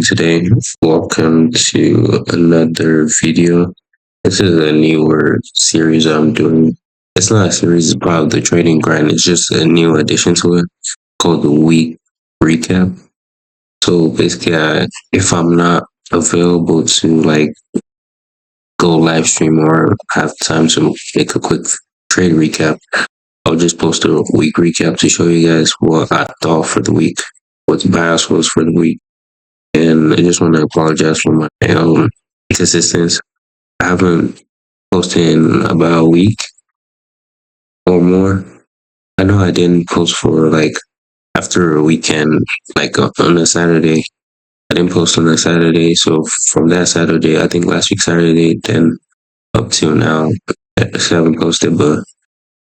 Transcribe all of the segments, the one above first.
today. Welcome to another video. This is a newer series I'm doing. It's not a series, it's part of the trading grind. It's just a new addition to it called the week recap. So basically, if I'm not available to go live stream or have time to make a quick trade recap, I'll just post a week recap to show you guys what I thought for the week, what the bias was for the week. And I just want to apologize for my inconsistency. I haven't posted in about a week or more. I know I didn't post for after a weekend, on a Saturday. I didn't post on a Saturday, so from that Saturday, I think last week Saturday, then up till now, I haven't posted. But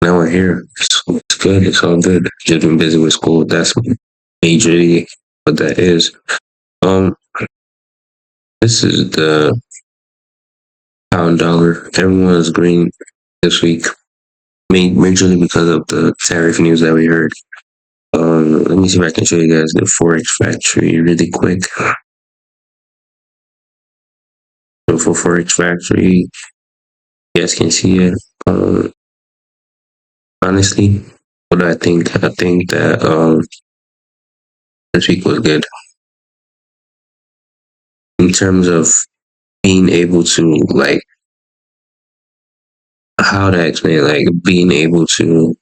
now we're here. It's good. It's all good. Just been busy with school. That's majorly what that is. This is the pound dollar. Everyone's green this week, majorly because of the tariff news that we heard. Let me see if I can show you guys the forex factory really quick. So for forex factory, you guys can see it. Honestly, what I think that this week was good in terms of being able to how to explain being able to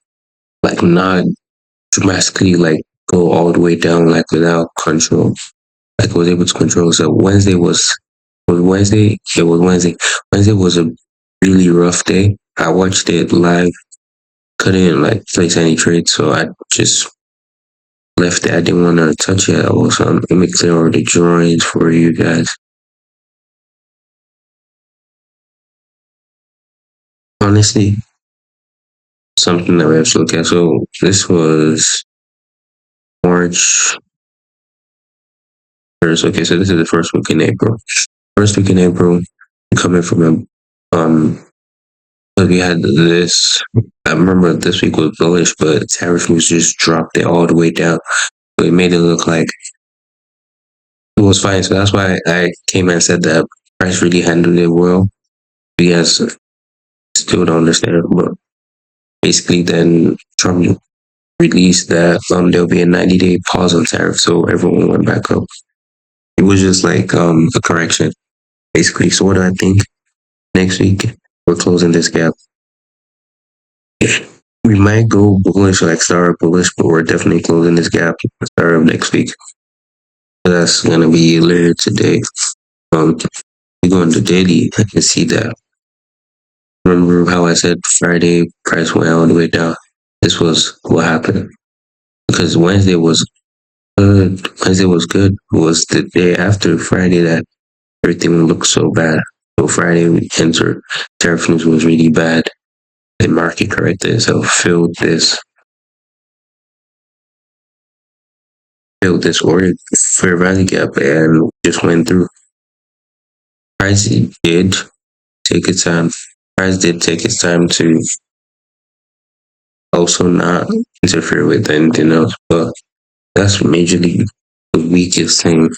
not drastically go all the way down without control. I was able to control. So Wednesday was Wednesday. It was Wednesday. Wednesday was a really rough day. I watched it live. Couldn't place any trades, so I just left it. I didn't want to touch it. I was let me clear all the drawings for you guys. Honestly, something that we have to look at. So this was March 1st. Okay, so this is the first week in April. First week in April, coming from but we had this. I remember this week was bullish, but tariff news just dropped it all the way down. So it made it look like it was fine. So that's why I came and said that price really handled it well. You guys still don't understand, but basically then Trump released that there'll be a 90-day pause on tariff, so everyone went back up. It was just a correction, basically. So what do I think? Next week we're closing this gap. We might go bullish, start bullish, but we're definitely closing this gap start of next week. That's gonna be later today. We go into daily. I can see that. Remember how I said Friday price went all the way down? This was what happened because Wednesday was good. Wednesday was good. It was the day after Friday that everything looked so bad. So Friday we entered. Tariff news was really bad. The market corrected, so filled this order fair value gap and just went through. Price did take its time. Price did take its time to also not interfere with anything else, but that's majorly the weakest thing.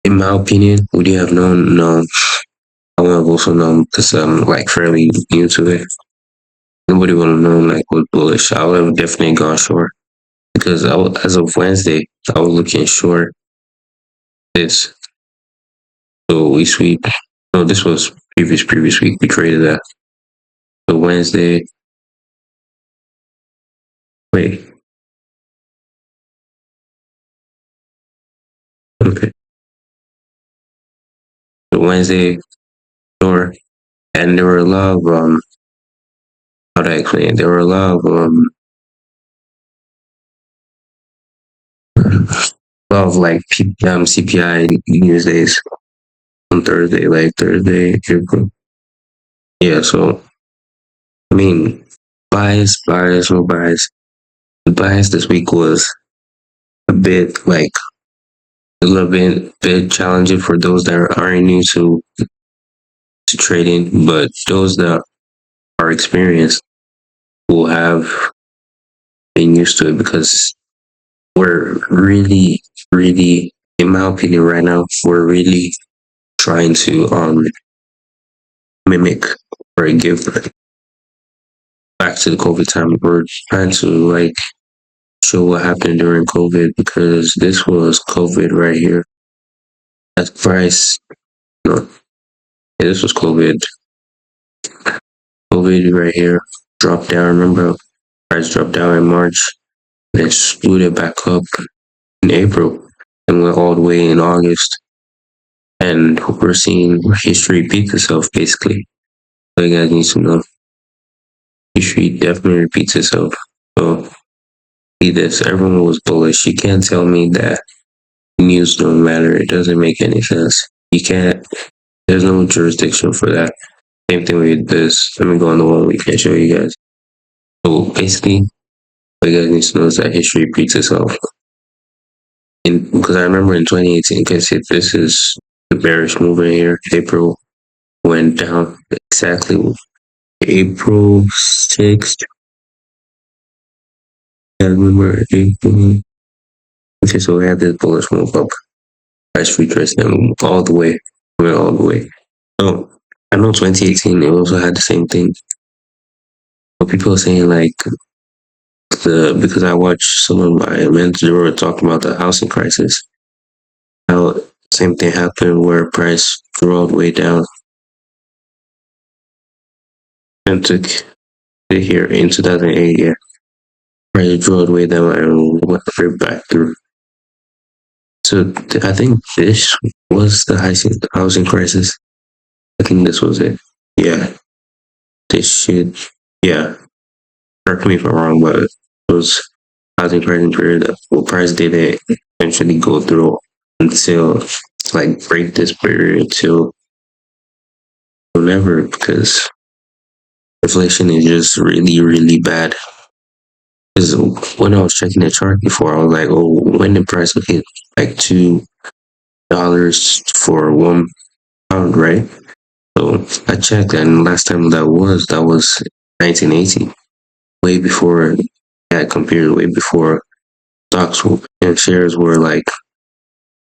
In my opinion, would you have known? No. I would have also known because I'm fairly new to it. Nobody would have known was bullish. I would have definitely gone short because as of Wednesday, I was looking short this. So we sweep. No, this was previous week. We traded that. So Wednesday. Wait. Okay. So Wednesday, sure. And there were a lot of how do I explain it? There were a lot of CPI news days on Thursday, Thursday, April. Yeah, so I mean, bias, no bias. The bias this week was a bit a little bit challenging for those that aren't new to trading, but those that are experienced will have been used to it because we're really in my opinion, right now, we're really trying to mimic or give back to the COVID time. We're trying to like show what happened during COVID because this was COVID right here. That price, no, yeah, this was COVID. COVID right here dropped down. Remember, price dropped down in March, then scooted back up in April, and went all the way in August. And we're seeing history repeat itself basically. So you guys need to know history definitely repeats itself. So see this, everyone was bullish. You can't tell me that news don't matter. It doesn't make any sense. You can't. There's no jurisdiction for that. Same thing with this. Let me go on the one we can show you guys. So basically, what you guys need to know is that history repeats itself. And because I remember in 2018, guys, this is the bearish move right here. April went down exactly April 6th. I remember April. Okay, so we had this bullish move up. Price retraced them all the way. Went all the way. So I know 2018 it also had the same thing. But people are saying like because I watched some of my mentors they were talking about the housing crisis. How same thing happened where price drew all the way down and took it here in 2008. Yeah, price drew all the way down and went right back through. So I think this was the housing crisis. I think this was it. Yeah, this should. Yeah, correct me if I'm wrong, but it was housing crisis period. Well, price didn't eventually go through until like break this period till whenever because inflation is just really really bad. Because when I was checking the chart before, I was like, oh, when the price will hit like $2 for £1, right? So I checked, and last time that was 1980, way before that compared way before stocks and shares were like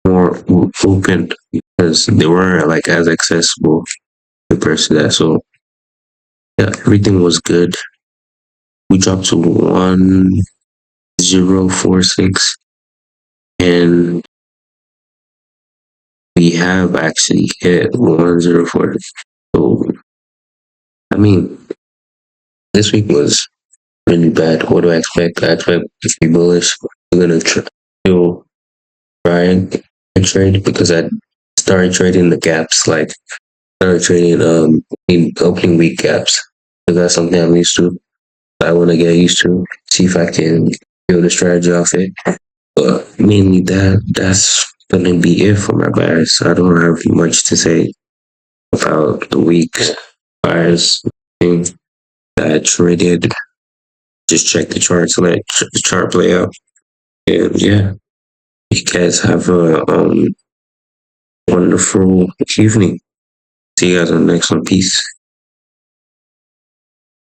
more open because they weren't like as accessible compared to that. So yeah, everything was good. We dropped to 1046, and we have actually hit 104. So I mean, this week was really bad. What do I expect? I expect to be bullish. We're gonna still try and trade because I started trading the gaps. Like started trading in opening week gaps because that's something I'm used to. I want to get used to. See if I can build a strategy off it. But mainly that's gonna be it for my buyers. I don't have much to say about the week buyers thing that I traded. Just check the charts, let the chart play out. And yeah, you guys have a wonderful evening. See you guys on the next one. Peace.